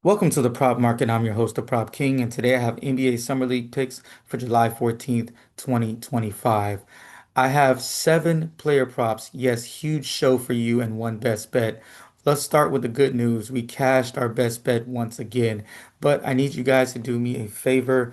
Welcome to the Prop Market. I'm your host, the Prop King, and today I have NBA Summer League picks for July 14th, 2025. I have seven player props. Yes, huge show for you and one best bet. Let's start with the good news. We cashed our best bet once again, but I need you guys to do me a favor.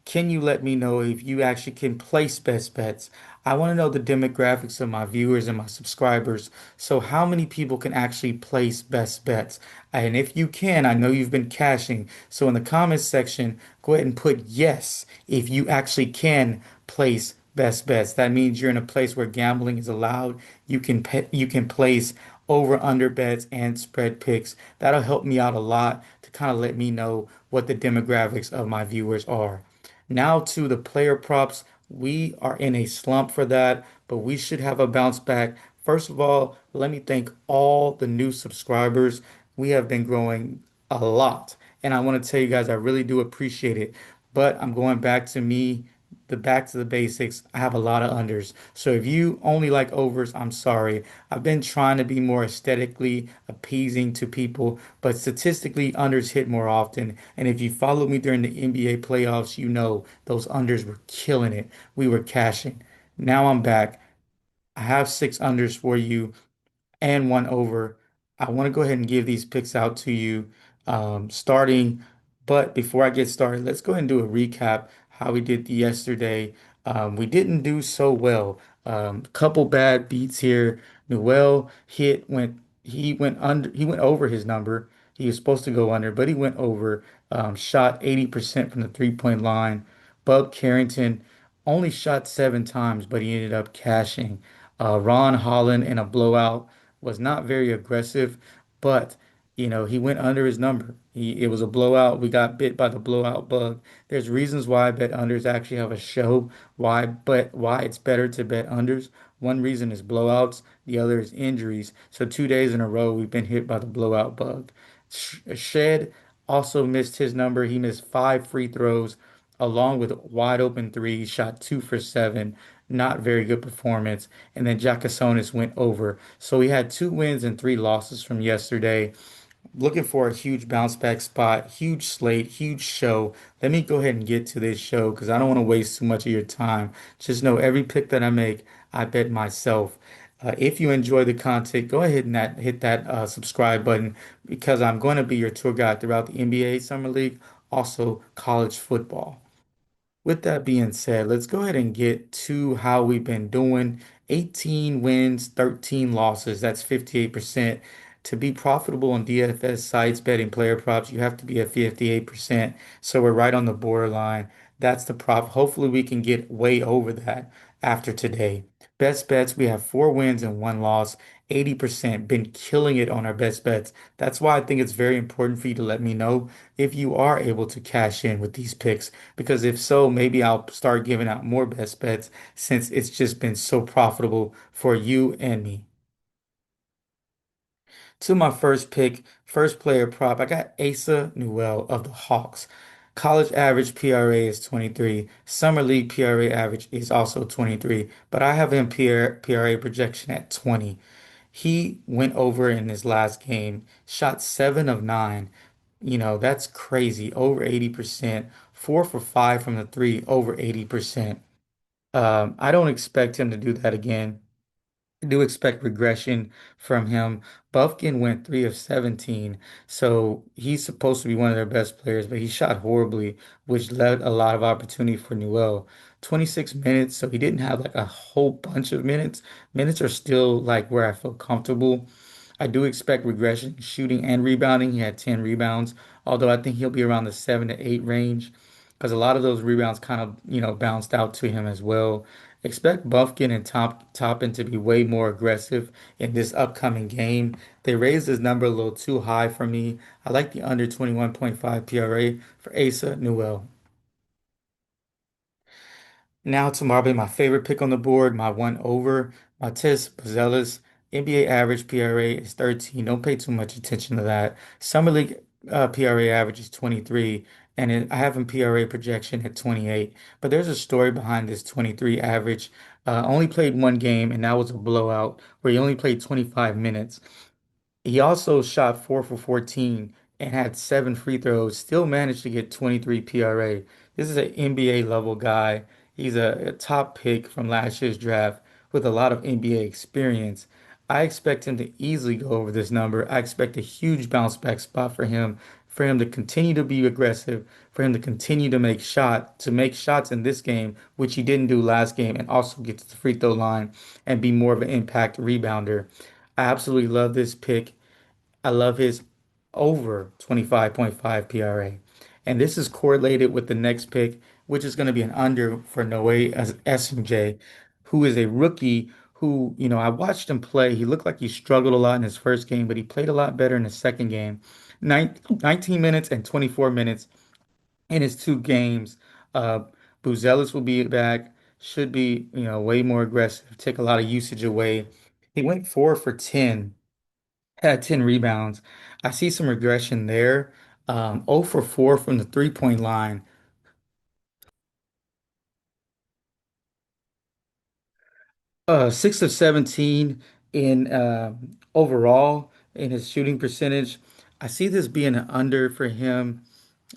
Can you let me know if you actually can place best bets? I want to know the demographics of my viewers and my subscribers. So, how many people can actually place best bets? And if you can, I know you've been cashing. So, in the comments section, go ahead and put yes if you actually can place best bets. That means you're in a place where gambling is allowed. You can place over under bets and spread picks. That'll help me out a lot to kind of let me know what the demographics of my viewers are. Now to the player props. We are in a slump for that, but we should have a bounce back. First of all, let me thank all the new subscribers. We have been growing a lot, and I want to tell you guys I really do appreciate it. But I'm going back to the basics. I have a lot of unders. So if you only like overs, I'm sorry. I've been trying to be more aesthetically appeasing to people, but statistically, unders hit more often. And if you followed me during the NBA playoffs, you know those unders were killing it. We were cashing. Now I'm back. I have six unders for you and one over. I want to go ahead and give these picks out to you starting. But before I get started, let's go ahead and do a recap how we did yesterday. We didn't do so well. Couple bad beats here. Noel he went over his number. He was supposed to go under, but he went over. Shot 80% from the three-point line. Bub Carrington only shot seven times, but he ended up cashing. Ron Holland in a blowout was not very aggressive, but he went under his number. It was a blowout. We got bit by the blowout bug. There's reasons why I bet unders actually have a show. Why it's better to bet unders. One reason is blowouts. The other is injuries. So 2 days in a row we've been hit by the blowout bug. Shed also missed his number. He missed five free throws along with wide open threes, shot two for seven. Not very good performance. And then Jakasonis went over. So we had two wins and three losses from yesterday. Looking for a huge bounce back spot, huge slate, huge show. Let me go ahead and get to this show because I don't want to waste too much of your time. Just know every pick that I make, I bet myself. If you enjoy the content, go ahead and hit that subscribe button because I'm going to be your tour guide throughout the NBA Summer League, also college football. With that being said, let's go ahead and get to how we've been doing. 18 wins, 13 losses. That's 58%. To be profitable on DFS sites betting player props, you have to be at 58%. So we're right on the borderline. That's the prop. Hopefully we can get way over that after today. Best bets, we have four wins and one loss. 80%. Been killing it on our best bets. That's why I think it's very important for you to let me know if you are able to cash in with these picks. Because if so, maybe I'll start giving out more best bets since it's just been so profitable for you and me. To my first pick, first player prop, I got Asa Newell of the Hawks. College average PRA is 23. Summer League PRA average is also 23, but I have him PRA projection at 20. He went over in his last game, shot seven of nine. That's crazy. Over 80%. Four for five from the three, over 80%. I don't expect him to do that again. I do expect regression from him. Buffkin went 3 of 17, so he's supposed to be one of their best players, but he shot horribly, which led a lot of opportunity for Newell. 26 minutes, so he didn't have like a whole bunch of minutes. Minutes are still like where I feel comfortable. I do expect regression, shooting and rebounding. He had 10 rebounds, although I think he'll be around the 7 to 8 range because a lot of those rebounds kind of, bounced out to him as well. Expect Buffkin and Toppin to be way more aggressive in this upcoming game. They raised his number a little too high for me. I like the under 21.5 PRA for Asa Newell. Now to probably my favorite pick on the board, my one over, Matisse Buzelis. NBA average PRA is 13. Don't pay too much attention to that. Summer League PRA average is 23, and I have him PRA projection at 28. But there's a story behind this 23 average. Only played one game, and that was a blowout where he only played 25 minutes. He also shot 4 for 14 and had 7 free throws, still managed to get 23 PRA. This is an NBA level guy. He's a top pick from last year's draft with a lot of NBA experience. I expect him to easily go over this number. I expect a huge bounce back spot for him to continue to be aggressive, for him to continue to make shots in this game, which he didn't do last game, and also get to the free throw line and be more of an impact rebounder. I absolutely love this pick. I love his over 25.5 PRA. And this is correlated with the next pick, which is going to be an under for Noe Essengue, who is a rookie who, I watched him play. He looked like he struggled a lot in his first game, but he played a lot better in his second game. 19 minutes and 24 minutes in his 2 games. Uh, Buzelis will be back, should be, way more aggressive, take a lot of usage away. He went 4 for 10, had 10 rebounds. I see some regression there. 0 for 4 from the 3-point line. 6 of 17 in overall in his shooting percentage. I see this being an under for him.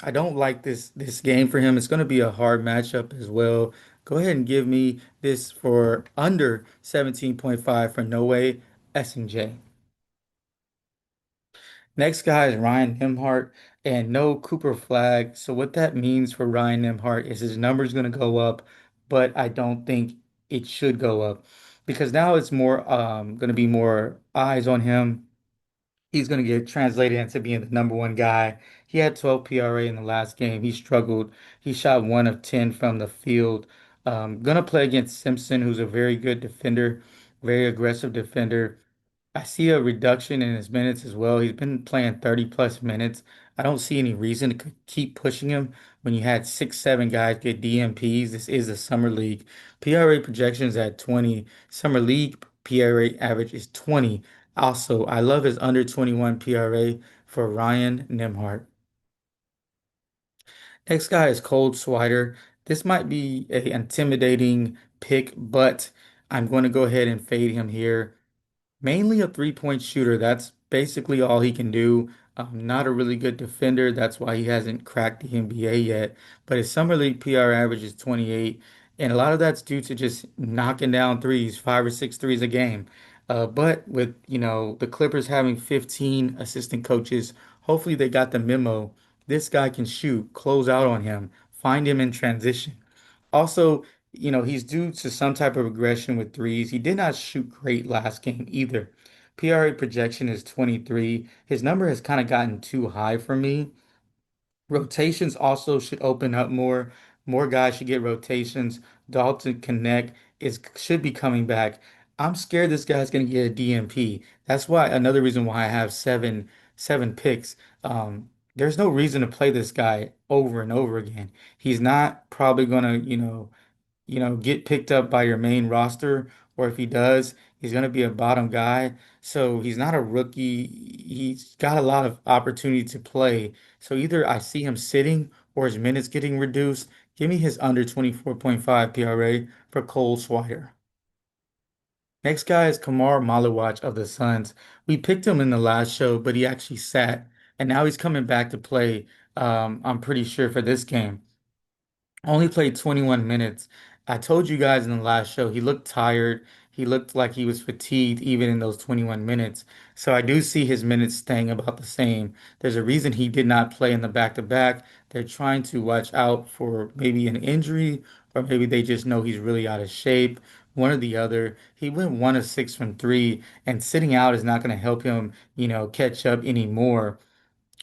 I don't like this game for him. It's going to be a hard matchup as well. Go ahead and give me this for under 17.5 for Noe Essengue. Next guy is Ryan Nembhard and no Cooper flag. So what that means for Ryan Nembhard is his number's going to go up, but I don't think it should go up because now it's more going to be more eyes on him. He's going to get translated into being the number one guy. He had 12 PRA in the last game. He struggled. He shot 1 of 10 from the field. Gonna play against Simpson, who's a very good defender, very aggressive defender. I see a reduction in his minutes as well. He's been playing 30 plus minutes. I don't see any reason to keep pushing him when you had 6, 7 guys get DMPs. This is a summer league. PRA projections at 20. Summer league PRA average is 20. Also, I love his under 21 PRA for Ryan Nembhard. Next guy is Cold Swider. This might be a intimidating pick, but I'm going to go ahead and fade him here. Mainly a 3-point shooter. That's basically all he can do. Not a really good defender. That's why he hasn't cracked the NBA yet. But his summer league PR average is 28. And a lot of that's due to just knocking down threes, 5 or 6 threes a game. But with, the Clippers having 15 assistant coaches, hopefully they got the memo. This guy can shoot, close out on him, find him in transition. Also, he's due to some type of regression with threes. He did not shoot great last game either. PRA projection is 23. His number has kind of gotten too high for me. Rotations also should open up more. More guys should get rotations. Dalton Connect is should be coming back. I'm scared this guy's gonna get a DMP. That's why another reason why I have seven picks. There's no reason to play this guy over and over again. He's not probably gonna, get picked up by your main roster, or if he does, he's going to be a bottom guy. So he's not a rookie. He's got a lot of opportunity to play. So either I see him sitting or his minutes getting reduced. Give me his under 24.5 PRA for Cole Swider. Next guy is Khamar Maluach of the Suns. We picked him in the last show, but he actually sat, and now he's coming back to play. I'm pretty sure for this game. Only played 21 minutes. I told you guys in the last show he looked tired. He looked like he was fatigued even in those 21 minutes. So I do see his minutes staying about the same. There's a reason he did not play in the back-to-back. They're trying to watch out for maybe an injury, or maybe they just know he's really out of shape. One or the other. He went 1 of 6 from three, and sitting out is not going to help him, catch up anymore.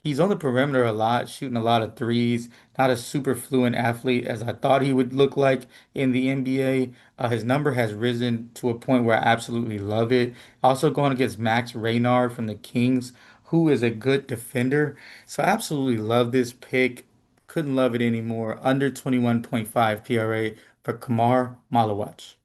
He's on the perimeter a lot, shooting a lot of threes. Not a super fluent athlete as I thought he would look like in the NBA. His number has risen to a point where I absolutely love it. Also going against Max Reynard from the Kings, who is a good defender. So I absolutely love this pick. Couldn't love it anymore. Under 21.5 PRA for Khamar Maluach.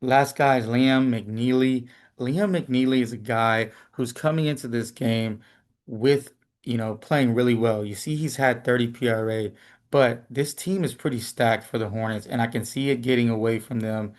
Last guy is Liam McNeeley. Liam McNeeley is a guy who's coming into this game with, playing really well. You see, he's had 30 PRA, but this team is pretty stacked for the Hornets, and I can see it getting away from them.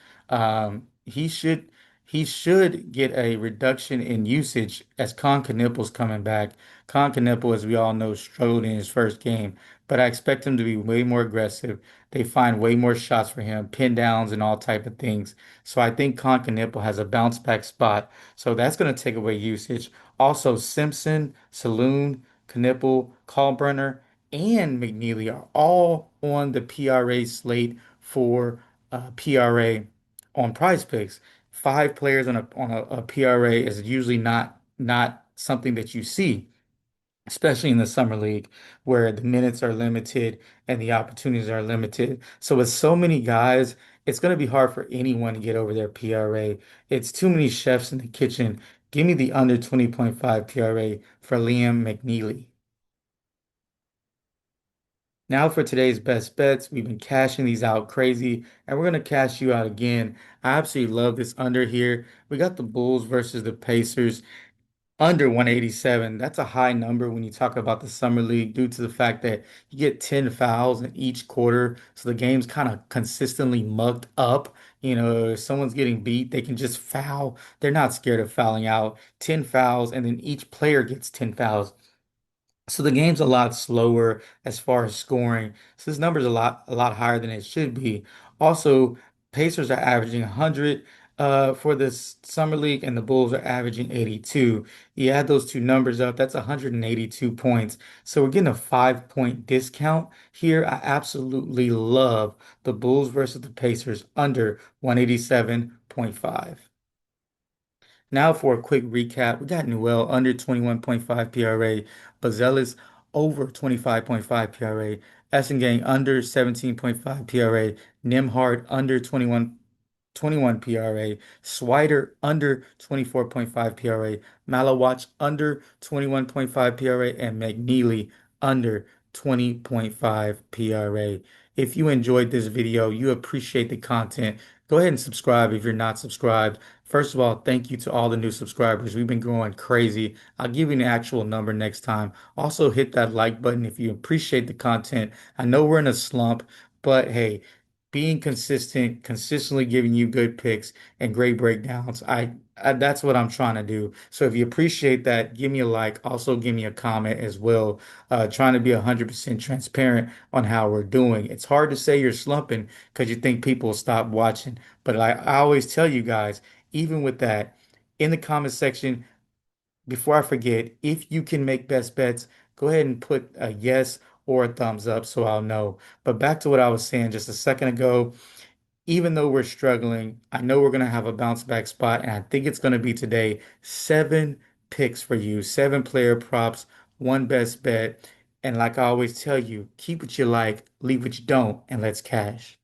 He should. He should get a reduction in usage as Con Knuppel's coming back. Con Knuppel, as we all know, struggled in his first game, but I expect him to be way more aggressive. They find way more shots for him, pin downs and all type of things. So I think Con Knuppel has a bounce back spot. So that's going to take away usage. Also, Simpson, Saloon, Knuppel, Kalbrunner, and McNeeley are all on the PRA slate for PRA on Prize Picks. Five players on a PRA is usually not something that you see, especially in the summer league where the minutes are limited and the opportunities are limited. So with so many guys, it's going to be hard for anyone to get over their PRA. It's too many chefs in the kitchen. Give me the under 20.5 PRA for Liam McNeeley. Now for today's best bets, we've been cashing these out crazy, and we're gonna cash you out again. I absolutely love this under here. We got the Bulls versus the Pacers under 187. That's a high number when you talk about the summer league due to the fact that you get 10 fouls in each quarter, so the game's kind of consistently mucked up. If someone's getting beat, they can just foul. They're not scared of fouling out. 10 fouls, and then each player gets 10 fouls. So the game's a lot slower as far as scoring. So this number's a lot higher than it should be. Also, Pacers are averaging 100 for this summer league, and the Bulls are averaging 82. You add those two numbers up, that's 182 points. So we're getting a 5 point discount here. I absolutely love the Bulls versus the Pacers under 187.5. Now for a quick recap, we got Newell under 21.5 PRA, Bazelis over 25.5 PRA, Essengang under 17.5 PRA, Nembhard under 21 PRA, Swider under 24.5 PRA, Maluach under 21.5 PRA, and McNeeley under 20.5 PRA. If you enjoyed this video, you appreciate the content, go ahead and subscribe if you're not subscribed. First of all, thank you to all the new subscribers. We've been growing crazy. I'll give you an actual number next time. Also, hit that like button if you appreciate the content. I know we're in a slump, but hey, being consistent, consistently giving you good picks and great breakdowns. That's what I'm trying to do. So if you appreciate that, give me a like. Also, give me a comment as well. Trying to be 100% transparent on how we're doing. It's hard to say you're slumping because you think people will stop watching. But I always tell you guys, even with that, in the comment section, before I forget, if you can make best bets, go ahead and put a yes or a thumbs up so I'll know. But back to what I was saying just a second ago, even though we're struggling, I know we're going to have a bounce back spot, and I think it's going to be today. 7 picks for you, 7 player props, one best bet. And like I always tell you, keep what you like, leave what you don't, and let's cash.